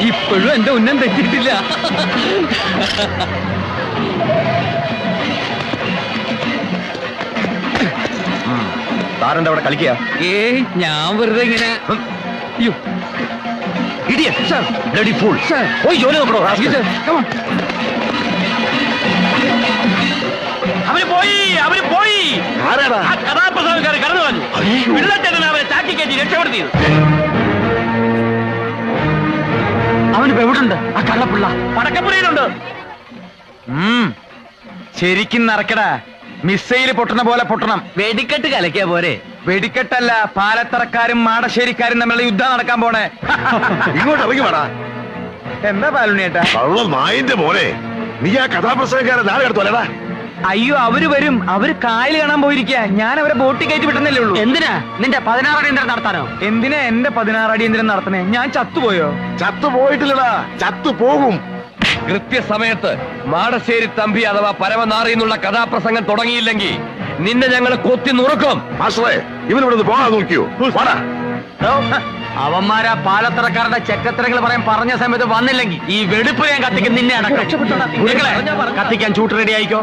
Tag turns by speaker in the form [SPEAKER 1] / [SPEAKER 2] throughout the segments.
[SPEAKER 1] ഇപ്പോഴും എന്റെ ഉന്നം തെറ്റിയിട്ടില്ല.
[SPEAKER 2] താരെന്താ അവിടെ കളിക്കുക?
[SPEAKER 1] ഏയ് ഞാൻ വെറുതെ ഇങ്ങനെ.
[SPEAKER 2] പോയി ജോലി നോക്കണോ? അവര് പോയി ആരാടാ? കഥാപ്രസംഗക്കാർ കടന്നു വന്നു. പിള്ളച്ചേട്ടൻ അവരെ ചാക്കി കയറ്റി രക്ഷപ്പെടുത്തിയത്.
[SPEAKER 1] അവനിപ്പോ എവിടുണ്ട്? ആ കള്ളപ്പിള്ള
[SPEAKER 2] പടക്കപ്പുരയിലുണ്ട്.
[SPEAKER 1] ശരിക്കും നടക്കടാ. മിസൈല് പൊട്ടണ പോലെ പൊട്ടണം. വെടിക്കെട്ട് കലക്കിയ പോരെ? വെടിക്കെട്ടല്ല, പാലത്തറക്കാരും മാടശ്ശേരിക്കാരും തമ്മിലുള്ള യുദ്ധം നടക്കാൻ പോണേ.
[SPEAKER 2] ഇങ്ങോട്ട് ഇറങ്ങി വേടാ.
[SPEAKER 1] എന്താ പാലുണ്ണിയേട്ടാ?
[SPEAKER 2] നായിന്റെ മോനെ, നീ ആ കഥാപ്രസംഗക്കാരെ നാളെ എടുത്തോലടാ.
[SPEAKER 1] അയ്യോ, അവര് വരും. അവര് കായൽ കാണാൻ പോയിരിക്കാ. ഞാൻ അവരെ ബോട്ടിൽ കയറ്റി വിട്ടുന്നല്ലേ ഉള്ളൂ. എന്തിനാ നിന്റെ 16 അടിയന്തരം നടത്താനോ? എന്തിനാ എന്റെ 16 അടിയന്തരം നടത്തണേ? ഞാൻ ചത്തുപോയോ?
[SPEAKER 2] ചത്തുപോയിട്ടില്ലടാ, ചത്തുപോകും.
[SPEAKER 3] കൃത്യസമയത്ത് മാടശ്ശേരി തമ്പി അഥവാ പരമനാറി എന്നുള്ള കഥാപ്രസംഗം തുടങ്ങിയില്ലെങ്കിൽ നിന്നെ ഞങ്ങൾ കൊത്തി നുറുക്കും.
[SPEAKER 2] മാസ്റ്ററെ, ഇവനിവിടെ പോകാൻ നോക്കിയോ?
[SPEAKER 1] അവന്മാരാ പാലത്തറക്കാരുടെ ചെക്കത്തരങ്ങൾ പറയാൻ പറഞ്ഞ സമയത്ത് വന്നില്ലെങ്കിൽ ഈ വെടുപ്പ് ഞാൻ കത്തിക്കും. നിന്നെ അടക്കം കത്തിക്കാൻ ചൂട്ട് റെഡി ആയിക്കോ.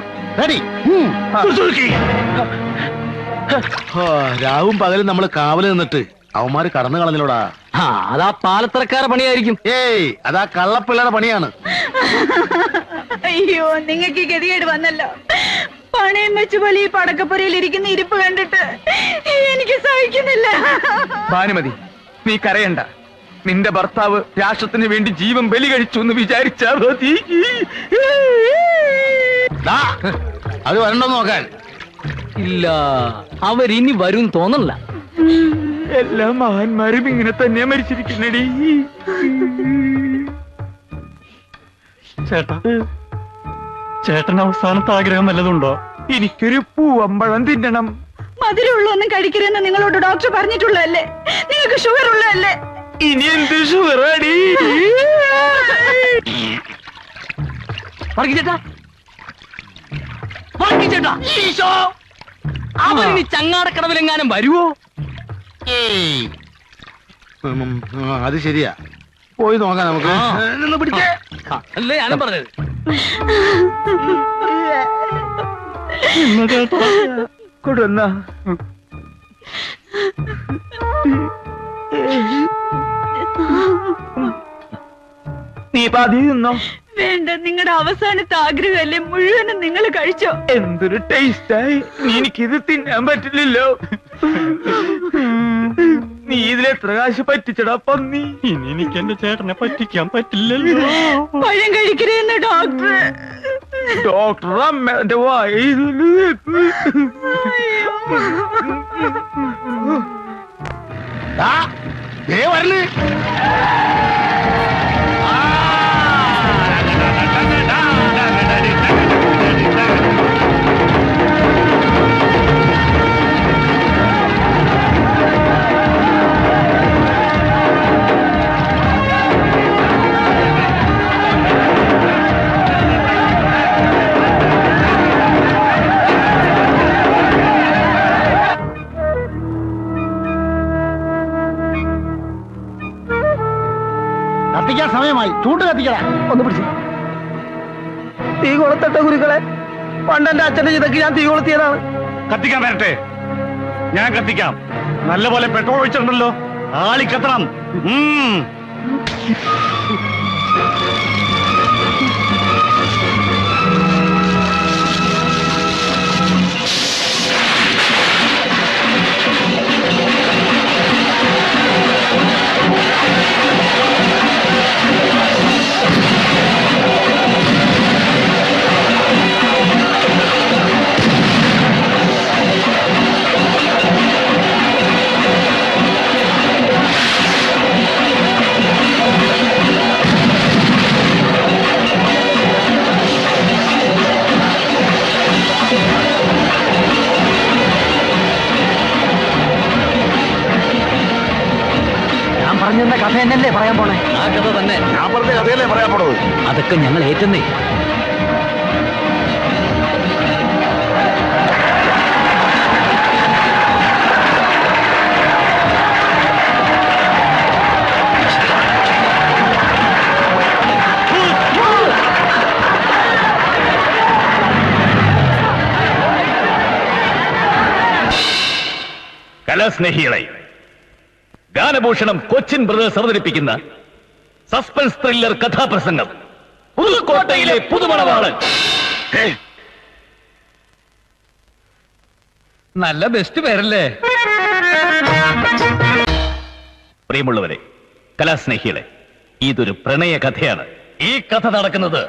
[SPEAKER 2] രാവും പകലും നമ്മള് കാവല് നിന്നിട്ട് അവന്മാര് കടന്നു കളഞ്ഞിലോടാ.
[SPEAKER 1] അതാ പാലത്തറക്കാരുടെ പണിയായിരിക്കും.
[SPEAKER 2] ഏയ്, അതാ കള്ളപ്പിള്ളയുടെ പണിയാണ്.
[SPEAKER 4] അയ്യോ, നിങ്ങൾക്ക് ഗതികേട് വന്നല്ലോ. പണയം വെച്ച് പോലെ ഈ പടക്കപ്പുരയിൽ ഇരിക്കുന്ന ഇരിപ്പ് കണ്ടിട്ട് എനിക്ക് സഹിക്കുന്നില്ല.
[SPEAKER 1] ഭാനുമതി, നീ കരയണ്ട. നിന്റെ ഭർത്താവ് രാഷ്ട്രത്തിന് വേണ്ടി ജീവൻ ബലി കഴിച്ചു എന്ന് വിചാരിച്ചാ മതി.
[SPEAKER 2] അത് വരണ്ടോ നോക്കാൻ?
[SPEAKER 1] ഇല്ല, അവരിനി വരും തോന്നല്ല. എല്ലാ മഹാന്മാരും ഇങ്ങനെ തന്നെ മരിച്ചിരിക്കുന്നടി. ചേട്ടൻ അവസാനത്തെ ആഗ്രഹം വല്ലതുണ്ടോ? എനിക്കൊരു പൂവമ്പഴം തിന്നണം.
[SPEAKER 4] മധുരമുള്ളൊന്നും കഴിക്കരുതെന്ന് നിങ്ങളോട് ഡോക്ടർ പറഞ്ഞിട്ടുള്ളതല്ലേ? നിങ്ങൾക്ക് ഷുഗർ ഉള്ളതല്ലേ?
[SPEAKER 1] ഇനി എന്ത് ഷുഗറാടി? അവരിനി ചങ്ങാടക്കടവിലെങ്ങാനും വരുവോ?
[SPEAKER 2] അത് ശരിയാ, പോയി നോക്കാം നമുക്ക്. പിടിച്ചേ
[SPEAKER 1] അല്ലേ ഞാനും പറഞ്ഞത്. കൊടുന്ന നീ പാതി തിന്നോ?
[SPEAKER 4] വേണ്ട, നിങ്ങളുടെ അവസാനത്തെ ആഗ്രഹമല്ലേ, മുഴുവനും നിങ്ങൾ കഴിച്ചോ.
[SPEAKER 1] എന്തൊരു ടേസ്റ്റായി. എനിക്കിത് തിന്നാൻ പറ്റില്ലല്ലോ. നീ ഇതിലെത്ര കാശ് പറ്റിച്ചടാ പന്നി. ഇനി എനിക്ക് എന്റെ ചേട്ടനെ പറ്റിക്കാൻ പറ്റില്ലല്ലോ.
[SPEAKER 4] പഴം കഴിക്കരുതെന്ന് ഡോക്ടർ.
[SPEAKER 1] ഡോക്ടർ അമ്മന്റെ വായ
[SPEAKER 2] വരല്. കത്തിക്കാൻ സമയമായി. ചൂട്ട് കത്തിക്കടാ.
[SPEAKER 1] ഒന്ന് പിടിച്ച്. തീ കൊളുത്തട്ട ഗുരുക്കളെ, പണ്ടെന്റെ അച്ഛന്റെ ചിതക്ക് ഞാൻ തീ കൊളുത്തിയതാണ്.
[SPEAKER 2] കത്തിക്കാൻ വരട്ടെ, ഞാൻ കത്തിക്കാം. നല്ലപോലെ പെട്രോൾ ഒഴിച്ചിട്ടുണ്ടല്ലോ, ആളി കത്തണം.
[SPEAKER 1] പറഞ്ഞ കഥ എന്നല്ലേ പറയാൻ പോണേ?
[SPEAKER 3] ആ കഥ തന്നെ.
[SPEAKER 2] ഞാൻ പറഞ്ഞ കഥയല്ലേ പറയാൻ പോണത്.
[SPEAKER 1] അതൊക്കെ ഞങ്ങൾ ഏറ്റെന്നേ.
[SPEAKER 2] കലാസ്നേഹികളെ, ഗാനഭൂഷണം കൊച്ചിൻ ബ്രദേഴ്സ് അവതരിപ്പിക്കുന്ന സസ്പെൻസ് ത്രില്ലർ കഥാപ്രസംഗം പുതുക്കോട്ടയിലെ പുതുമണവാളൻ.
[SPEAKER 3] നല്ല ബെസ്റ്റ് പേരല്ലേ?
[SPEAKER 2] പ്രിയമുള്ളവരെ, കലാസ്നേഹികളെ, ഇതൊരു പ്രണയ കഥയാണ്. ഈ കഥ നടക്കുന്നത്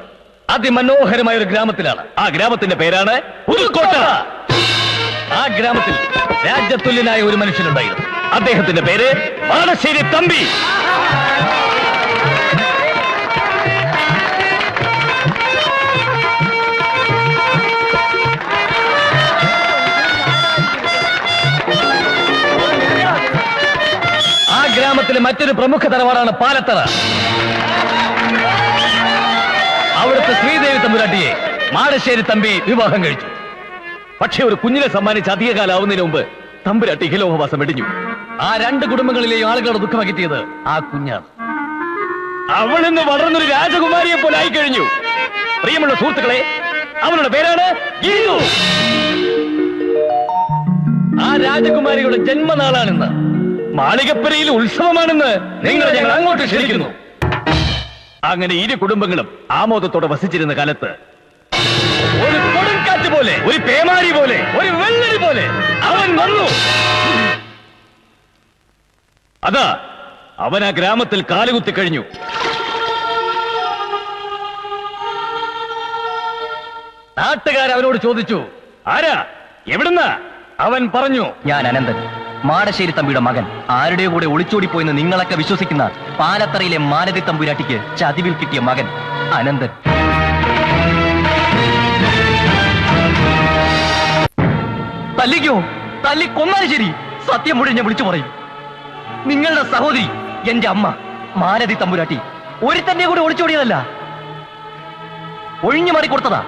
[SPEAKER 2] അതിമനോഹരമായ ഒരു ഗ്രാമത്തിലാണ്. ആ ഗ്രാമത്തിന്റെ പേരാണ് പുതുക്കോട്ട. ആ ഗ്രാമത്തിൽ രാജ്യതുല്യനായ ഒരു മനുഷ്യനുണ്ടായിരുന്നു. അദ്ദേഹത്തിന്റെ പേര് മാടശ്ശേരി തമ്പി. ആ ഗ്രാമത്തിലെ മറ്റൊരു പ്രമുഖ തറവാടാണ് പാലത്തറ. അവിടുത്തെ ശ്രീദേവി തമ്പുരാട്ടിയെ മാടശ്ശേരി തമ്പി വിവാഹം കഴിച്ചു. പക്ഷെ ഒരു കുഞ്ഞിനെ സമ്മാനിച്ച് അധികകാലാവുന്നതിന് മുമ്പ് തമ്പുരാട്ടി ഇഹലോകവാസം വെടിഞ്ഞു. ആ രണ്ട് കുടുംബങ്ങളിലെയും ആളുകളുടെ ദുഃഖം അകറ്റിയത് ആ കുഞ്ഞാണ്. അവൾ ഇന്ന് വളർന്നൊരു രാജകുമാരിയെ പോലെ ആയിക്കഴിഞ്ഞു. പ്രിയമുള്ള സുഹൃത്തുക്കളെ, അവളുടെ പേരാണ് ഗീതു. ആ രാജകുമാരിയുടെ ജന്മനാളാണെന്ന്, മാളികപ്പുരയിൽ ഉത്സവമാണെന്ന് നിങ്ങളെ ഞങ്ങൾ അങ്ങോട്ട് ക്ഷണിക്കുന്നു. അങ്ങനെ ഇരു കുടുംബങ്ങളും ആമോദത്തോടെ വസിച്ചിരുന്ന കാലത്ത് ഒരു കൊടുങ്കാറ്റ് പോലെ, ഒരു പേമാരി പോലെ, ഒരു വെള്ളരി പോലെ അവൻ വന്നു. അതാ അവൻ ആ ഗ്രാമത്തിൽ കാലുകുത്തി കഴിഞ്ഞു. നാട്ടുകാർ അവനോട് ചോദിച്ചു, ആരാ, എവിടുന്ന? അവൻ പറഞ്ഞു,
[SPEAKER 5] ഞാൻ അനന്തൻ, മാടശ്ശേരി തമ്പിയുടെ മകൻ. ആരുടെ കൂടെ ഒളിച്ചോടിപ്പോയെന്ന് നിങ്ങളൊക്കെ വിശ്വസിക്കുന്ന പാലത്തറയിലെ മാലതി തമ്പുരാട്ടിക്ക് ചതിവിൽ കിട്ടിയ മകൻ അനന്തൻ. തല്ലിക്കോ? തല്ലിക്കൊന്നാലും ശരി, സത്യം മുഴുവൻ ഞാൻ വിളിച്ചു പറയും. നിങ്ങളുടെ സഹോദരി, എന്റെ അമ്മ മാലതി തമ്പുരാട്ടി, ഒരുത്തന്റെ കൂടെ ഒളിച്ചോടിയതല്ല, ഒഴിഞ്ഞു മാറിക്കൊടുത്തതാ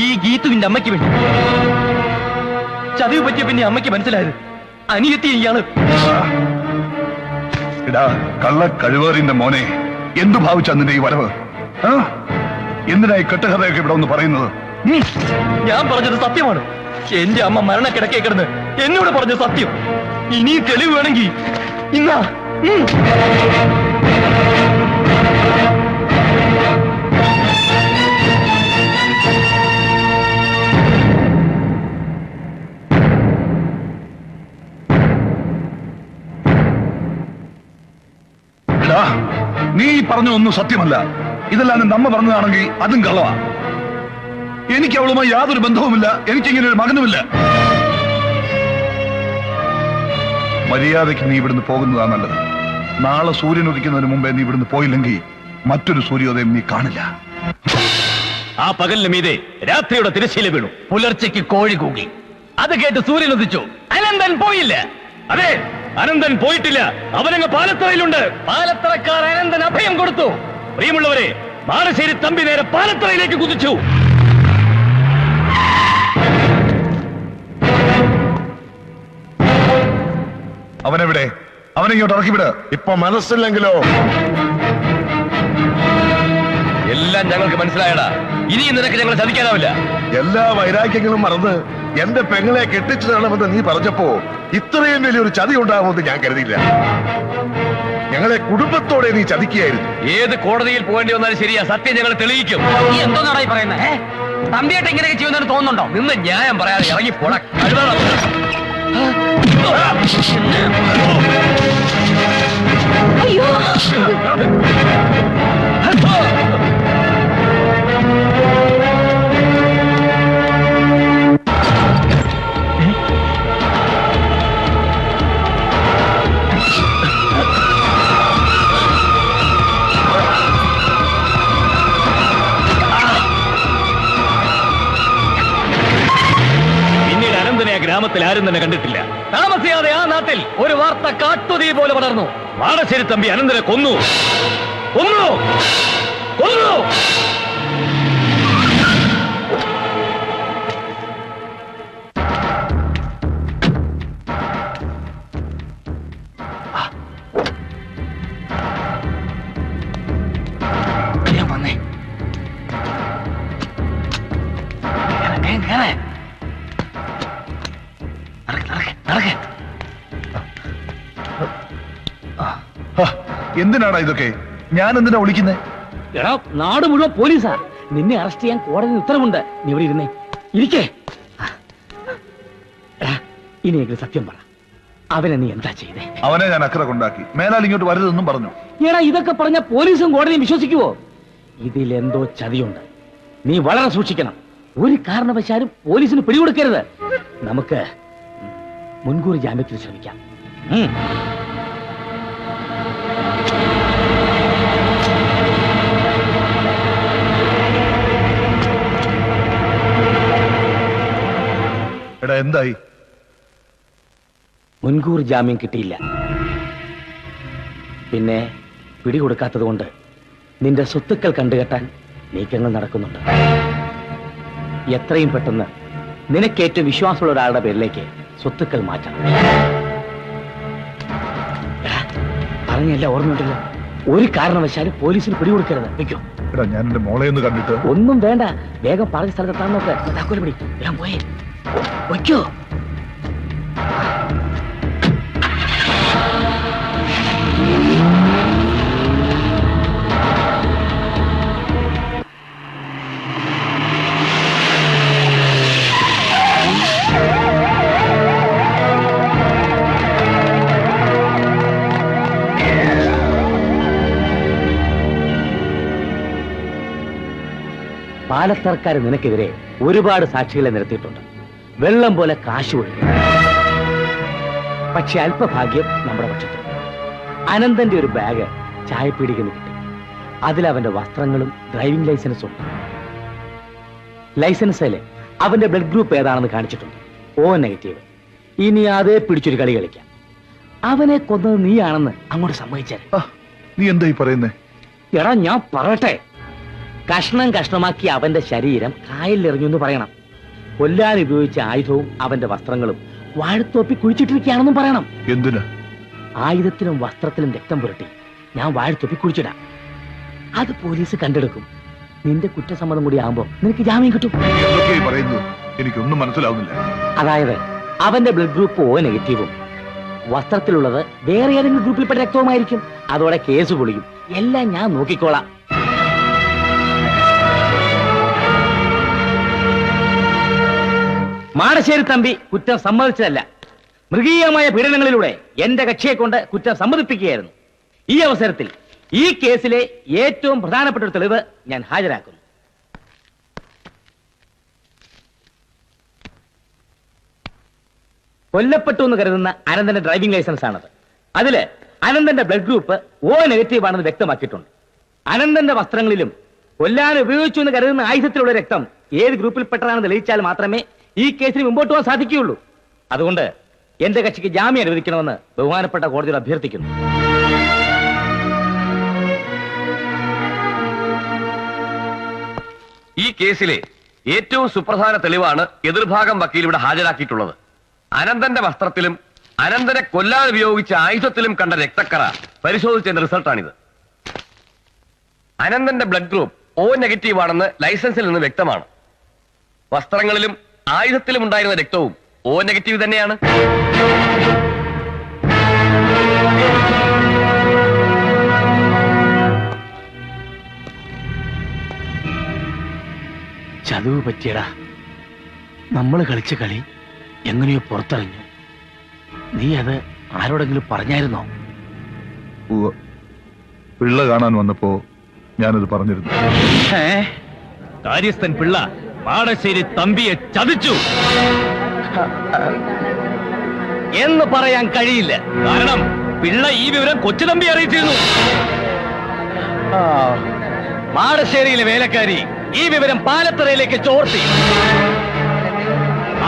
[SPEAKER 5] ഈ ഗീതുവിന്റെ അമ്മയ്ക്ക് വേണ്ടി. ചതിവ് പറ്റിയ പിന്നെ അമ്മയ്ക്ക് മനസ്സിലായത് അനിയത്തി ഇയാള്.
[SPEAKER 6] കള്ള കഴിവേറിന്റെ മോനെ, എന്തു ഭാവിച്ച നിന്റെ ഈ വരവ്? എന്തിനായി കെട്ടുകഥയൊക്കെ ഇവിടെ ഒന്ന് പറയുന്നത്?
[SPEAKER 5] ഞാൻ പറഞ്ഞത് സത്യമാണ്. എന്റെ അമ്മ മരണക്കിടക്കേ കിടന്ന് എന്നോട് പറഞ്ഞ സത്യം. ഇനി തെളിവ് വേണമെങ്കിൽ ഇന്നാ.
[SPEAKER 6] നീ പറഞ്ഞൊന്നും സത്യമല്ല. ഇതെല്ലാം നിന്റെ അമ്മ പറഞ്ഞതാണെങ്കിൽ അതും കള്ളവാ. എനിക്ക് അവളുമായി യാതൊരു ബന്ധവുമില്ല. എനിക്കിങ്ങനെ ഒരു മകനുമില്ല. മര്യാദയ്ക്ക് നീ ഇവിടുന്ന് പോകുന്നതാ നല്ലത്. നാളെ സൂര്യൻ ഉദിക്കുന്നതിന് മുമ്പേ നീ ഇവിടുന്ന് പോയില്ലെങ്കിൽ മറ്റൊരു സൂര്യോദയം നീ കാണില്ല.
[SPEAKER 2] ആ പകലിന് മീതെ രാത്രിയുടെ തിരശ്ശീല വീണു. പുലർച്ചയ്ക്ക് കോഴി കൂകി. അത് കേട്ട് സൂര്യൻ ഉദിച്ചു. അനന്തൻ പോയില്ല. അതെ, അനന്തൻ പോയിട്ടില്ല. അവനങ്ങ് പാലത്തറയിലുണ്ട്. പാലത്തറക്കാർ അനന്തൻ അഭയം കൊടുത്തു. പ്രിയമുള്ളവരെ, മാടശ്ശേരി തമ്പി നേരെ പാലത്തറയിലേക്ക് കുതിച്ചു.
[SPEAKER 6] അവനെവിടെ? അവനെങ്ങോട്ട് ഇറക്കിവിട്.
[SPEAKER 7] ഇപ്പൊ മനസ്സില്ലെങ്കിലോ?
[SPEAKER 3] എല്ലാം ഞങ്ങൾക്ക് മനസ്സിലായടാ. ഇനിയും നിനക്ക് ഞങ്ങളെ ചതിക്കാനാവില്ല.
[SPEAKER 7] എല്ലാ വൈരാഗ്യങ്ങളും മറന്ന് എന്റെ പെങ്ങളെ കെട്ടിച്ചു തരണമെന്ന് നീ പറഞ്ഞപ്പോ ഇത്രയും വലിയൊരു ചതി ഉണ്ടാവുമെന്ന് ഞാൻ കരുതിയില്ല. ഞങ്ങളെ കുടുംബത്തോടെ നീ ചതിക്കുകയായിരുന്നു.
[SPEAKER 3] ഏത് കോടതിയിൽ പോകേണ്ടി വന്നാലും ശരിയാ, സത്യം ഞങ്ങൾ തെളിയിക്കും.
[SPEAKER 5] നീ എന്തോന്നാടാ ഈ പറയുന്നത്? തമ്പിയായിട്ട് ഇങ്ങനെയൊക്കെ ചെയ്യുന്നതിന് തോന്നുന്നുണ്ടോ?
[SPEAKER 3] നിന്ന് ന്യായം പറയാതെ ഇറങ്ങി പോടാ.
[SPEAKER 4] അയ്യോ,
[SPEAKER 2] പിന്നീട് അനന്തനെ ആ ഗ്രാമത്തിൽ ആരും തന്നെ കണ്ടിട്ടില്ല. താമസിയാതെ ആ നാട്ടിൽ ഒരു വാർത്ത കാട്ടുതീ പോലെ പടർന്നു. മാടശ്ശേരി തമ്പി അനന്തനെ കൊന്നു. കൊന്നു കൊന്നു
[SPEAKER 6] എന്തിനാടാ ഇതൊക്കെ? ഞാൻ എന്തിനാ വിളിക്കുന്നേ?
[SPEAKER 2] എടാ, നാട് മുഴുവൻ പോലീസാ. നിന്നെ അറസ്റ്റ് ചെയ്യാൻ കോടതി ഉത്തരവുണ്ട്. നീ ഇവിടെ ഇരുന്നേ, ഇരിക്കേ. ഇനിയെങ്കിലും സത്യം പറ, അവനെ നീ എന്താ ചെയ്തേ?
[SPEAKER 6] അവനെ ഞാൻ അക്കരെ കൊണ്ടാക്കി. മേലാൽ ഇങ്ങോട്ട് വരരുതെന്നും പറഞ്ഞു.
[SPEAKER 2] എടാ, ഇതൊക്കെ പറഞ്ഞ പോലീസും കോടതിയും വിശ്വസിക്കുവോ? ഇതിലെന്തോ ചതിയുണ്ട്. നീ വളരെ സൂക്ഷിക്കണം. ഒരു കാരണവശാലും പോലീസിന് പിടികൊടുക്കരുത്. നമുക്ക് മുൻകൂർ ജാമ്യത്തിന് ശ്രമിക്കാം.
[SPEAKER 6] എടാ, എന്തായി?
[SPEAKER 2] മുൻകൂർ ജാമ്യം കിട്ടിയില്ല. പിന്നെ പിടികൊടുക്കാത്തത് കൊണ്ട് നിന്റെ സ്വത്തുക്കൾ കണ്ടുകെട്ടാൻ നീക്കങ്ങൾ നടക്കുന്നുണ്ട്. എത്രയും പെട്ടെന്ന് നിനക്കേറ്റവും വിശ്വാസമുള്ള ഒരാളുടെ പേരിലേക്ക് സ്വത്തുക്കൾ മാറ്റണം. പറഞ്ഞല്ല, ഓർമ്മയുണ്ടല്ലോ. ഒരു കാരണവശാലും പോലീസിന് പിടികൊടുക്കരുത്. വെക്കോ.
[SPEAKER 6] എടാ, ഞാൻ എന്റെ മോളെ ഒന്ന് കണ്ടിട്ട്.
[SPEAKER 2] ഒന്നും വേണ്ട, വേഗം പറഞ്ഞ സ്ഥലത്തെത്താൻ നോക്ക്. താക്കോല് പിടി, ഞാൻ പോയേ. വയ്ക്കോ. പാലത്തർക്കാർ നിനക്കെതിരെ ഒരുപാട് സാക്ഷികളെ നിരത്തിയിട്ടുണ്ട്. വെള്ളം പോലെ കാശ് ഒഴുകി. പക്ഷെ അല്പഭാഗ്യം നമ്മുടെ പക്ഷത്തുണ്ട്. അനന്തന്റെ ഒരു ബാഗ് ചായപ്പീടികന്ന് കിട്ടി. അതിലവന്റെ വസ്ത്രങ്ങളും ഡ്രൈവിംഗ് ലൈസൻസും ഉണ്ട്. ലൈസൻസില് അവന്റെ ബ്ലഡ് ഗ്രൂപ്പ് ഏതാണെന്ന് കാണിച്ചിട്ടുണ്ട്. O negative. ഇനി അതേ പിടിച്ചൊരു കളി കളിക്കാം. അവനെ കൊന്നത് നീയാണെന്ന് അങ്ങോട്ട് സമ്മതിച്ചാൽ.
[SPEAKER 6] നീ എന്തായി പറയുന്നേ?
[SPEAKER 2] എടാ, ഞാൻ പറയട്ടെ. കഷ്ണം കഷ്ണമാക്കി അവന്റെ ശരീരം കായലിലെറിഞ്ഞു എന്ന് പറയണം. കൊല്ലാൻ ഉപയോഗിച്ച ആയുധവും അവന്റെ വസ്ത്രങ്ങളും വാഴത്തോപ്പി കുഴിച്ചിട്ടിരിക്കുകയാണെന്നും പറയണം.
[SPEAKER 6] എന്തിനാ?
[SPEAKER 2] ആയുധത്തിലും വസ്ത്രത്തിലും രക്തം പുരട്ടി ഞാൻ വാഴത്തോപ്പി കുഴിച്ചിടാം. അത് പോലീസ് കണ്ടെടുക്കും. നിന്റെ കുറ്റസമ്മതം കൂടി ആകുമ്പോ നിനക്ക് ജാമ്യം കിട്ടും.
[SPEAKER 6] എന്തൊക്കെയായി പറയുന്നത്? എനിക്കൊന്നും മനസ്സിലാവുന്നില്ല.
[SPEAKER 2] അതായത് അവന്റെ ബ്ലഡ് ഗ്രൂപ്പ് O നെഗറ്റീവും വസ്ത്രത്തിലുള്ളത് വേറെ ഏതെങ്കിലും ഗ്രൂപ്പിൽപ്പെട്ട രക്തവുമായിരിക്കും. അതോടെ കേസ് പൊളിയും. എല്ലാം ഞാൻ നോക്കിക്കോളാം. മാടശ്ശേരി തമ്പി കുറ്റം സമ്മതിച്ചതല്ല. മൃഗീയമായ പീഡനങ്ങളിലൂടെ എന്റെ കക്ഷിയെ കൊണ്ട് കുറ്റം സമ്മതിപ്പിക്കുകയായിരുന്നു. ഈ അവസരത്തിൽ ഈ കേസിലെ ഏറ്റവും പ്രധാനപ്പെട്ട ഒരു തെളിവ് ഞാൻ ഹാജരാക്കുന്നു. കൊല്ലപ്പെട്ടു എന്ന് കരുതുന്ന അനന്തന്റെ ഡ്രൈവിംഗ് ലൈസൻസ് ആണത്. അതില് അനന്തന്റെ ബ്ലഡ് ഗ്രൂപ്പ് O നെഗറ്റീവ് ആണെന്ന് വ്യക്തമാക്കിയിട്ടുണ്ട്. അനന്തന്റെ വസ്ത്രങ്ങളിലും കൊല്ലാൻ ഉപയോഗിച്ചു എന്ന് കരുതുന്ന ആയുധത്തിലുള്ള രക്തം ഏത് ഗ്രൂപ്പിൽപ്പെട്ടതാണെന്ന് തെളിയിച്ചാൽ മാത്രമേ ഈ കേസിന് മുമ്പോട്ട് പോകാൻ സാധിക്കുകയുള്ളൂ. അതുകൊണ്ട് എന്റെ കക്ഷിക്ക് ജാമ്യം അനുവദിക്കണമെന്ന് ബഹുമാനപ്പെട്ട കോടതിയിൽ അഭ്യർത്ഥിക്കുന്നു.
[SPEAKER 3] ഈ കേസിലെ ഏറ്റവും സുപ്രധാന തെളിവാണ് എതിർഭാഗം വക്കീൽ ഇവിടെ ഹാജരാക്കിയിട്ടുള്ളത്. അനന്തന്റെ വസ്ത്രത്തിലും അനന്തനെ കൊല്ലാൻ ഉപയോഗിച്ച ആയുധത്തിലും കണ്ട രക്തക്കറ പരിശോധിച്ചതിന്റെ റിസൾട്ടാണിത്. അനന്തന്റെ ബ്ലഡ് ഗ്രൂപ്പ് O നെഗറ്റീവ് ആണെന്ന് ലൈസൻസിൽ നിന്ന് വ്യക്തമാണ്. വസ്ത്രങ്ങളിലും ആയുധത്തിലും ഉണ്ടായിരുന്ന രക്തവും O നെഗറ്റീവ് തന്നെയാണ്.
[SPEAKER 2] ചതുവ് പറ്റിയടാ. നമ്മൾ കളിച്ച കളി എങ്ങനെയോ പുറത്തിറങ്ങി. നീ അത് ആരോടെങ്കിലും പറഞ്ഞായിരുന്നോ?
[SPEAKER 6] പിള്ള കാണാൻ വന്നപ്പോ ഞാനത് പറഞ്ഞിരുന്നു.
[SPEAKER 2] കാര്യസ്ഥൻ പിള്ള മാടശ്ശേരി തമ്പിയെ ചതിച്ചു എന്ന് പറയാൻ കഴിയില്ല. കാരണം പിള്ള ഈ വിവരം കൊച്ചു തമ്പി അറിയിച്ചിരുന്നു. മാടശ്ശേരിയിലെ വേലക്കാരി ഈ വിവരം പാലത്തറയിലേക്ക് ചോർത്തി.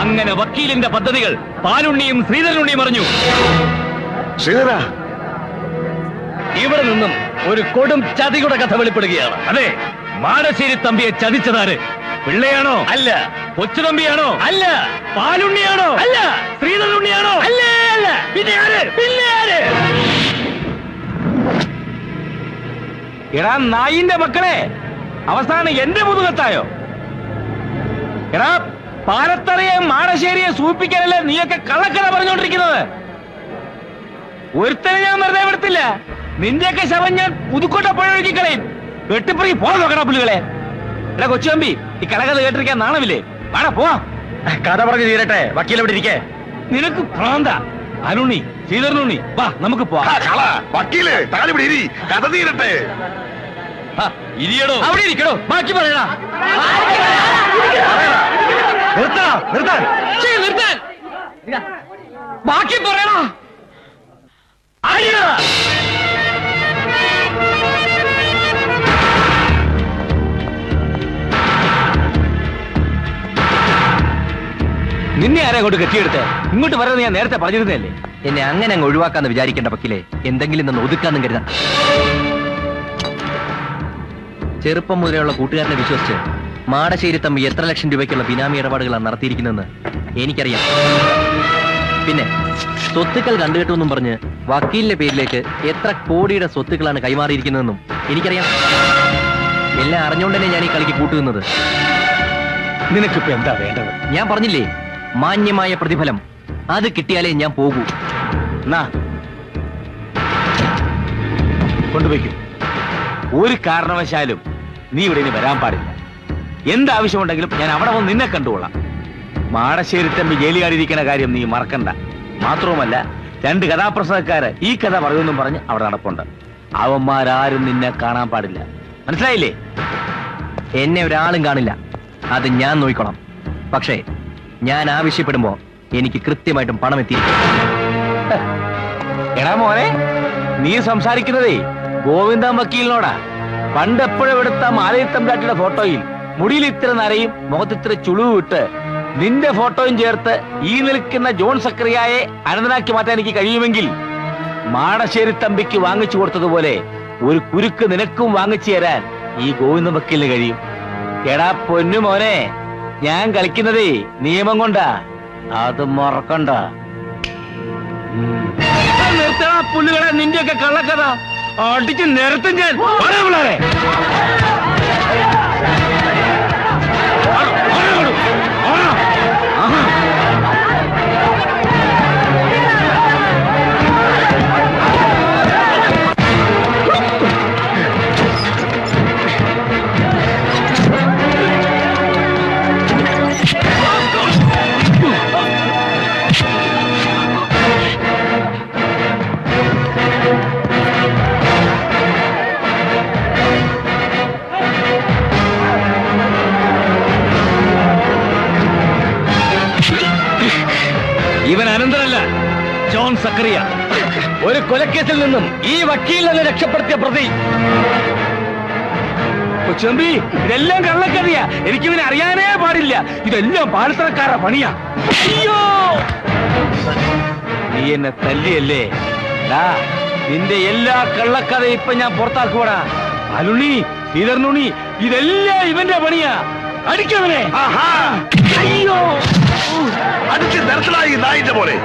[SPEAKER 2] അങ്ങനെ വക്കീലിന്റെ പദ്ധതികൾ പാലുണ്ണിയും ശ്രീധരനുണ്ണിയും അറിഞ്ഞു.
[SPEAKER 7] ശ്രീധര,
[SPEAKER 2] ഇവിടെ നിന്നും ഒരു കൊടും ചതിയുടെ കഥ വെളിപ്പെടുകയാണ്. അതെ, മാടശ്ശേരി തമ്പിയെ ചതിച്ചതാര്? പിള്ളയാണോ? അല്ല. കൊച്ചുതമ്പിയാണോ? അല്ല. പാലുണ്ണിയാണോ? അല്ല. ശ്രീധരനുണ്ണിയാണോ? അല്ല. അല്ല. പിന്നെ ആര്? പിന്നെ ആര്?
[SPEAKER 1] എടാ നായിന്റെ മക്കളെ, അവസാനം എന്റെ മുതുകത്തായോ? എടാ, പാലത്തറയെ മാടശ്ശേരിയെ സൂപ്പിക്കാനല്ലേ നീയൊക്കെ കള്ളക്കഥ പറഞ്ഞുകൊണ്ടിരിക്കുന്നത്? ഒരുത്തനെ ഞാൻ വെറുതെ വിടത്തില്ല.
[SPEAKER 3] നിന്റെയൊക്കെ ശവം ഞാൻ പുതുക്കോട്ട പുഴയൊഴുക്കി കളയും. വെട്ടിപ്പറങ്ങി പോകാൻ നോക്കണ പുല്ലുകളെ. എടാ കൊച്ചുതമ്പി, ഈ കലകഥ കേട്ടിരിക്കാൻ നാണമില്ലേ? വേണം പോവാ.
[SPEAKER 5] കഥ പറഞ്ഞു തീരട്ടെ, വക്കീൽ എവിടെ ഇരിക്കേ?
[SPEAKER 3] നിനക്ക് പ്രാന്ത. അരുണി, ശ്രീധരനുണ്ണി, വാ നമുക്ക് പോവാം.
[SPEAKER 7] വക്കീല് താലിവിടെ ഇരി, കഥ തീരട്ടെ.
[SPEAKER 2] ഇരിയടോ.
[SPEAKER 5] അവിടെ ഇരിക്കണോ, ബാക്കി പറയണ. നിർത്താൻ
[SPEAKER 3] ബാക്കി പറയണ. നിന്നെ ആരെ കൊണ്ട് കെട്ടിയെടുത്ത് ഇങ്ങോട്ട് പറയുന്നത് ഞാൻ നേരത്തെ പറഞ്ഞിരുന്നല്ലേ.
[SPEAKER 5] എന്നെ അങ്ങനെ അങ്ങ് ഒഴിവാക്കാന്ന് വിചാരിക്കേണ്ട വക്കീലെ, എന്തെങ്കിലും നിന്ന് ഒതുക്കാന്നും കരുതാം. ചെറുപ്പം മുതലുള്ള കൂട്ടുകാരനെ വിശ്വസിച്ച് മാടശ്ശേരി തമ്പി എത്ര ലക്ഷം രൂപയ്ക്കുള്ള ബിനാമി ഇടപാടുകളാണ് നടത്തിയിരിക്കുന്നതെന്ന് എനിക്കറിയാം. പിന്നെ സ്വത്തുക്കൾ കണ്ടുകെട്ടുമെന്നും പറഞ്ഞ് വക്കീലിന്റെ പേരിലേക്ക് എത്ര കോടിയുടെ സ്വത്തുക്കളാണ് കൈമാറിയിരിക്കുന്നതെന്നും എനിക്കറിയാം. എല്ലാം അറിഞ്ഞുകൊണ്ടല്ലേ ഞാൻ ഈ കളിക്ക് കൂട്ടുന്നത്.
[SPEAKER 3] നിനക്കിപ്പോ എന്താ വേണ്ടത്?
[SPEAKER 5] ഞാൻ പറഞ്ഞില്ലേ, മാന്യമായ പ്രതിഫലം. അത് കിട്ടിയാലേ ഞാൻ പോകൂ.
[SPEAKER 3] കൊണ്ടുപോയിക്കും. ഒരു കാരണവശാലും നീ ഇവിടെ ഇനി വരാൻ പാടില്ല. എന്താവശ്യമുണ്ടെങ്കിലും ഞാൻ അവിടെ വന്ന് നിന്നെ കണ്ടുകൊള്ളാം. മാടശ്ശേരി തമ്പി ജയിലിലായിരിക്കുന്ന കാര്യം നീ മറക്കണ്ട. മാത്രവുമല്ല, 2 കഥാപ്രസംഗക്കാര് ഈ കഥ പറയുമെന്നും പറഞ്ഞ് അവിടെ നടപ്പുണ്ട്. അവന്മാരാരും നിന്നെ കാണാൻ പാടില്ല. മനസ്സിലായില്ലേ?
[SPEAKER 5] എന്നെ ഒരാളും കാണില്ല, അത് ഞാൻ നോക്കിക്കോളാം. പക്ഷേ ഞാൻ ആവശ്യപ്പെടുമ്പോ എനിക്ക് കൃത്യമായിട്ടും പണം എത്തിയിരിക്കും.
[SPEAKER 3] എടാ മോനെ, നീ സംസാരിക്കുന്നതേ ഗോവിന്ദൻ വക്കീലിനോടാ. പണ്ട് എപ്പോഴും എടുത്ത മാലയിൽ തമ്പ്രാട്ടിയുടെ ഫോട്ടോയിൽ മുടിയിൽ ഇത്ര നരയും മുഖത്തിത്ര ചുളിവ് വിട്ട് നിന്റെ ഫോട്ടോയും ചേർത്ത് ഈ നിൽക്കുന്ന ജോൺ സക്രിയായെ അനന്തനാക്കി മാറ്റാൻ എനിക്ക് കഴിയുമെങ്കിൽ മാടശ്ശേരി തമ്പിക്ക് വാങ്ങിച്ചു കൊടുത്തതുപോലെ ഒരു കുരുക്ക് നിനക്കും വാങ്ങിച്ചു തരാൻ ഈ ഗോവിന്ദൻ വക്കീലിന് കഴിയും. എടാ പൊന്നു മോനെ, ഞാൻ കളിക്കുന്നതേ നിയമം കൊണ്ടാ, അത് മറക്കണ്ട. നിർത്തണ പുല്ലുകളെ, നിന്റെയൊക്കെ കള്ളക്കഥ അടിച്ച് നിരത്തും ഞാൻ. ഇവൻ അനന്തരല്ല, ജോൺ സക്കറിയ. ഒരു കൊലക്കേസിൽ നിന്നും ഈ വക്കീലിനെ രക്ഷപ്പെടുത്തിയ പ്രതി. കൊച്ചമ്പി, ഇതെല്ലാം കള്ളക്കറിയാ. എനിക്കിവനെ അറിയാനേ പാടില്ല. ഇതെല്ലാം പാഴ്ത്തരക്കാരുടെ പണിയാ. അയ്യോ, നീ എന്നെ തല്ലിയല്ലേ? നിന്റെ എല്ലാ കള്ളക്കഥയും ഇപ്പൊ ഞാൻ പുറത്താക്കുവാടാ. അലുണ്ണി, ശ്രീധരനുണ്ണി, ഇതെല്ലാം ഇവന്റെ പണിയാ. അടിക്കവനെ. അയ്യോ,
[SPEAKER 7] അടിച്ച് നിർത്തലായി നായിന്റെ പോലെ.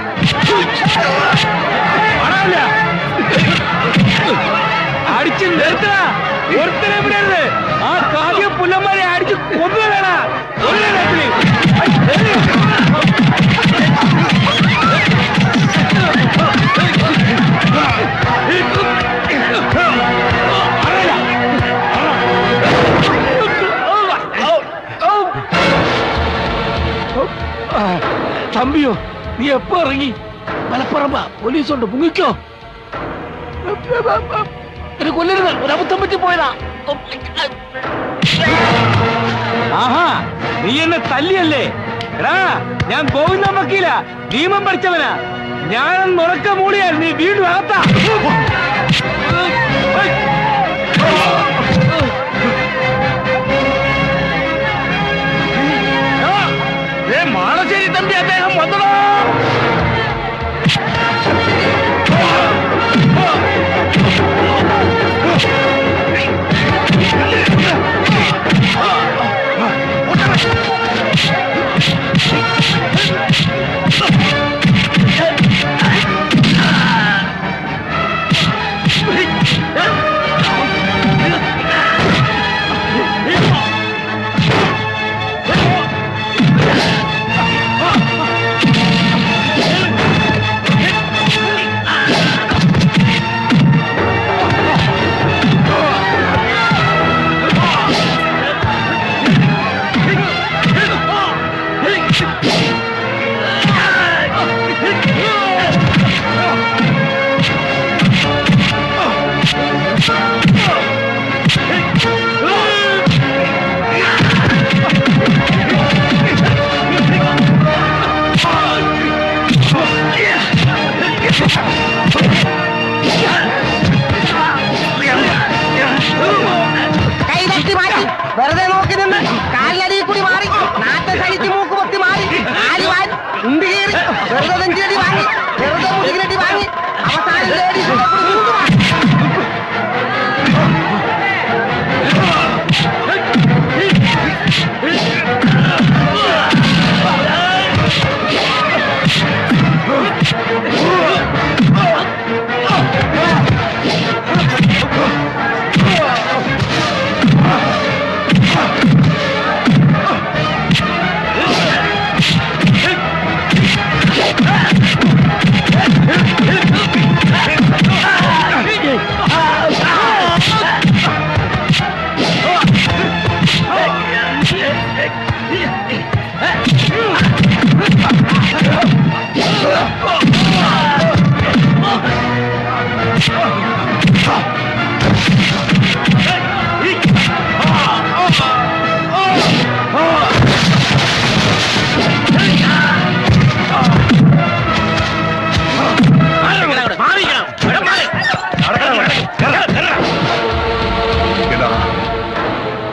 [SPEAKER 3] അടിച്ച് നിർത്തണ. ഒരുത്തനെ വിടരുത്. ആ കാവ്യ പുല്ലന്മാരെ അടിച്ച് കൊന്നുകളാ. തമ്പിയോ, നീ എപ്പോ ഇറങ്ങി? മലപ്പുറം പോലീസുണ്ട്, മുങ്ങിക്കോ. എന്നെ കൊല്ലരുത്, ഒരബദ്ധം പറ്റി പോയതാ. ആഹാ, നീ എന്നെ തല്ലിയല്ലേ? എടാ, ഞാൻ ഗോവിന്ദൻ വക്കീല, നിയമം പഠിച്ചവനാ. ഞാൻ നുറക്ക മൂടിയാൽ നീ വീണ്ടും അകത്താ. മാടശ്ശേരി തമ്പി, അദ്ദേഹം വന്നോ.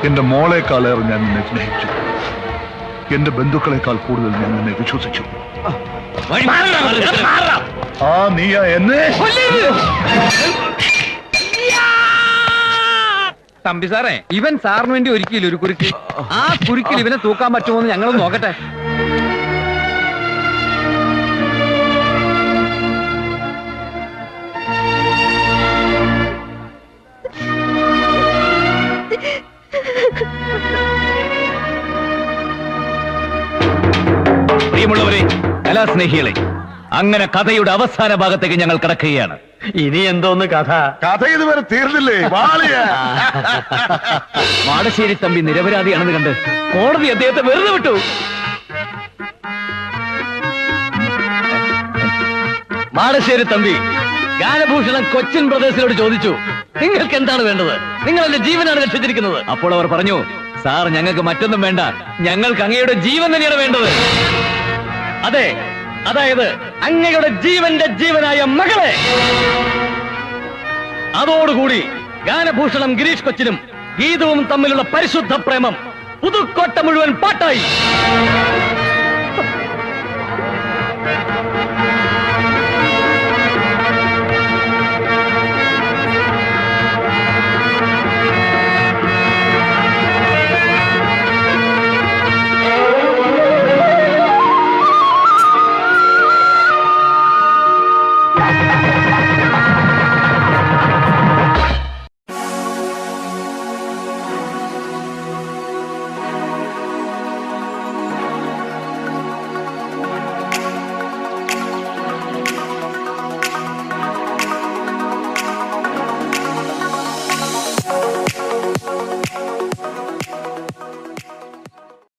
[SPEAKER 6] എന്റെ മോളെക്കാളേറെ ഞാൻ നിന്നെ സ്നേഹിച്ചു. എന്റെ ബന്ധുക്കളെക്കാൾ കൂടുതൽ ഞാൻ നിന്നെ വിശ്വസിച്ചു. ആ നീയാ എന്നെ
[SPEAKER 1] തമ്പി സാറേ, ഇവൻ സാറിന് വേണ്ടി ഒരുക്കിയില്ല ഒരു കുരുക്ക്. ആ കുരുക്കിൽ ഇവനെ തൂക്കാൻ പറ്റുമോ എന്ന് ഞങ്ങളൊന്ന് നോക്കട്ടെ.
[SPEAKER 2] പ്രിയമുള്ളവരെ, കലാസ്നേഹികളെ, അങ്ങനെ കഥയുടെ അവസാന ഭാഗത്തേക്ക് ഞങ്ങൾ കടക്കുകയാണ്.
[SPEAKER 5] ഇനി എന്തോന്ന് കഥ?
[SPEAKER 7] കഥ ഇതുവരെ തീർന്നില്ലേ? വാളിയാ.
[SPEAKER 2] മാടശ്ശേരി തമ്പി നിരപരാധിയാണെന്ന് കണ്ട് കോടതി അദ്ദേഹത്തെ വെറുതെ വിട്ടു. മാടശ്ശേരി തമ്പി ഗാനഭൂഷണം കൊച്ചിൻ ബ്രദേഴ്സിനോട് ചോദിച്ചു, നിങ്ങൾക്ക് എന്താണ് വേണ്ടത്? നിങ്ങൾ എന്റെ ജീവനാണ് രക്ഷിച്ചിരിക്കുന്നത്. അപ്പോൾ അവർ പറഞ്ഞു, സാർ, ഞങ്ങൾക്ക് മറ്റൊന്നും വേണ്ട, ഞങ്ങൾക്ക് അങ്ങയുടെ ജീവൻ തന്നെയാണ് വേണ്ടത്. അതെ, അതായത് അങ്ങയുടെ ജീവന്റെ ജീവനായ മകളെ. അതോടുകൂടി ഗാനഭൂഷണം ഗിരീഷ് കൊച്ചിനും ഗീതവും തമ്മിലുള്ള പരിശുദ്ധ പ്രേമം പുതുക്കോട്ട മുഴുവൻ പാട്ടായി.